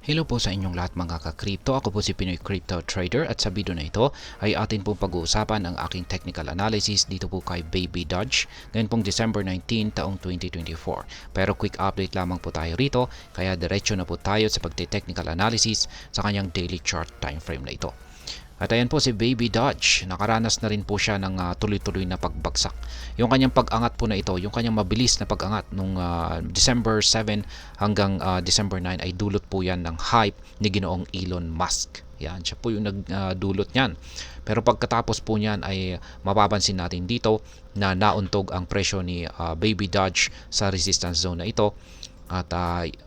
Hello po sa inyong lahat mga ka-crypto. Ako po si Pinoy Crypto Trader at sa video na ito ay atin pong pag-uusapan ang aking technical analysis dito po kay Baby Dodge ngayon pong December 19 taong 2024. Pero quick update lamang po tayo rito kaya diretso na po tayo sa pagte-technical analysis sa kanyang daily chart time frame na ito. At ayan po si Baby Dodge, nakaranas na rin po siya ng tuloy-tuloy na pagbagsak. Yung kanyang pag-angat po na ito, yung kanyang mabilis na pag-angat nung December 7 hanggang December 9 ay dulot po yan ng hype ni Ginoong Elon Musk. Yan, siya po yung nagdulot niyan. Pero pagkatapos po niyan ay mapapansin natin dito na nauntog ang presyo ni Baby Dodge sa resistance zone na ito. At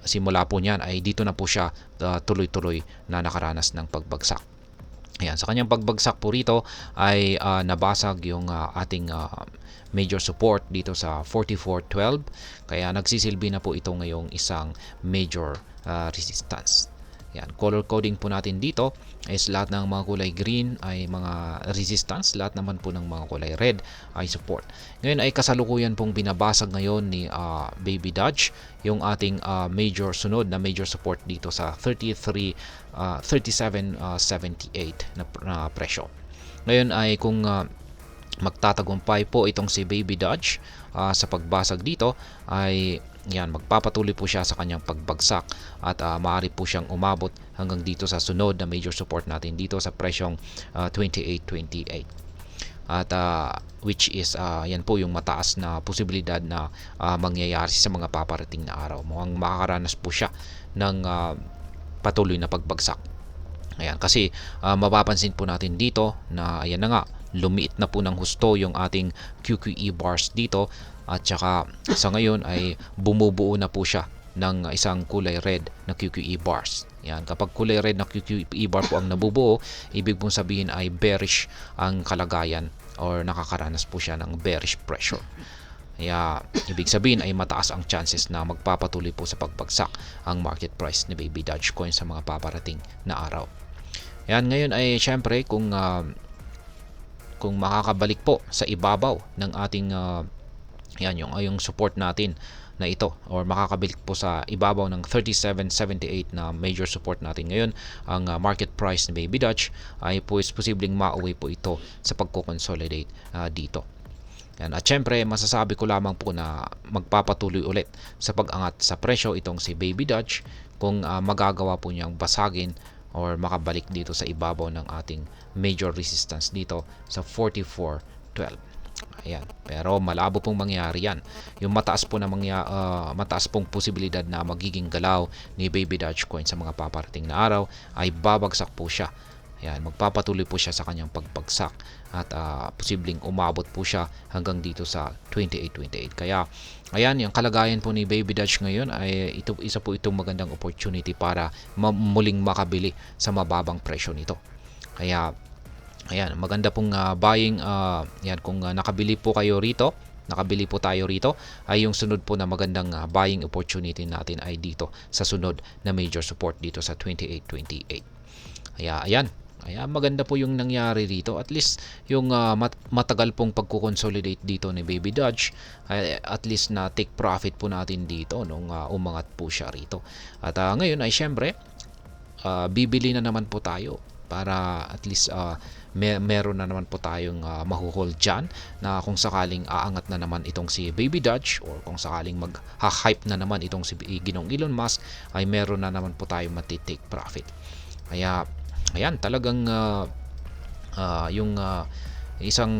simula po niyan ay dito na po siya tuloy-tuloy na nakaranas ng pagbagsak. Ayan, sa kanyang pagbagsak po rito ay nabasag yung ating major support dito sa 44.12. Kaya nagsisilbi na po ito ngayong isang major resistance. Yan, color coding po natin dito is lahat ng mga kulay green ay mga resistance, lahat naman po ng mga kulay red ay support. Ngayon ay kasalukuyan pong binabasag ngayon ni Baby Dodge yung ating major sunod na major support dito sa 37.78 na presyo. Ngayon ay kung magtatagumpay po itong si Baby Dodge sa pagbasag dito ay yan, magpapatuloy po siya sa kanyang pagbagsak at maaari po siyang umabot hanggang dito sa sunod na major support natin dito sa presyong 28.28. At which is yan po yung mataas na posibilidad na mangyayari sa mga paparating na araw. Mukhang makakaranas po siya ng patuloy na pagbagsak. Ayan, kasi mapapansin po natin dito na ayan na nga, lumiit na po ng husto yung ating QQE bars dito at saka sa ngayon ay bumubuo na po siya ng isang kulay red na QQE bars. Yan, kapag kulay red na QQE bar po ang nabubuo, ibig pong sabihin ay bearish ang kalagayan or nakakaranas po siya ng bearish pressure. Kaya ibig sabihin ay mataas ang chances na magpapatuloy po sa pagbagsak ang market price ni Baby Dodge Coin sa mga paparating na araw. Yan, ngayon ay syempre kung makakabalik po sa ibabaw ng ating yan yung support natin na ito or makakabalik po sa ibabaw ng 37.78 na major support natin ngayon ang market price ni Baby Dodge ay posibleng mauwi po ito sa pagko-consolidate dito. Yan. At syempre masasabi ko lamang po na magpapatuloy ulit sa pag-angat sa presyo itong si Baby Dodge kung magagawa po niyang basagin or makabalik dito sa ibabaw ng ating major resistance dito sa 44.12. Ayan. Pero malabo pong mangyari yan. Yung mataas pong posibilidad na magiging galaw ni Baby Dodge Coin sa mga paparating na araw ay babagsak po siya. Ayan, magpapatuloy po siya sa kanyang pagbagsak at posibleng umabot po siya hanggang dito sa 28.28. Kaya ayan, yung kalagayan po ni Baby Dodge ngayon ay isa po itong magandang opportunity para muling makabili sa mababang presyo nito. Kaya ayan, maganda pong buying yan, kung nakabili po tayo rito ay yung sunod po na magandang buying opportunity natin ay dito sa sunod na major support dito sa 28.28. Kaya ayan, maganda po yung nangyari rito. At least yung matagal pong pagko-consolidate dito ni Baby Dodge, at least na take profit po natin dito nung umangat po siya rito. At ngayon ay syempre bibili na naman po tayo para at least meron na naman po tayong mahuhold dyan na kung sakaling aangat na naman itong si Baby Dodge or kung sakaling mag-hype na naman itong si Ginoong Elon Musk ay meron na naman po tayong matitake profit. Kaya ayan, talagang yung isang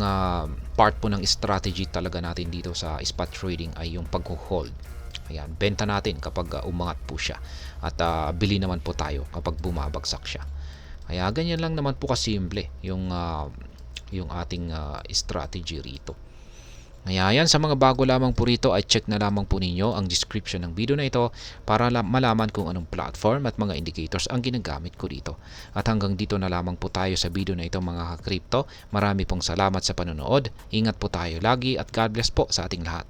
part po ng strategy talaga natin dito sa spot trading ay yung pag-hold. Ayan, benta natin kapag umangat po siya at bili naman po tayo kapag bumabagsak siya. Kaya ganyan lang naman po kasimple yung ating strategy rito. Kaya yan, sa mga bago lamang po rito ay check na lamang po ninyo ang description ng video na ito para malaman kung anong platform at mga indicators ang ginagamit ko dito. At hanggang dito na lamang po tayo sa video na ito mga ka-crypto. Marami pong salamat sa panonood. Ingat po tayo lagi at God bless po sa ating lahat.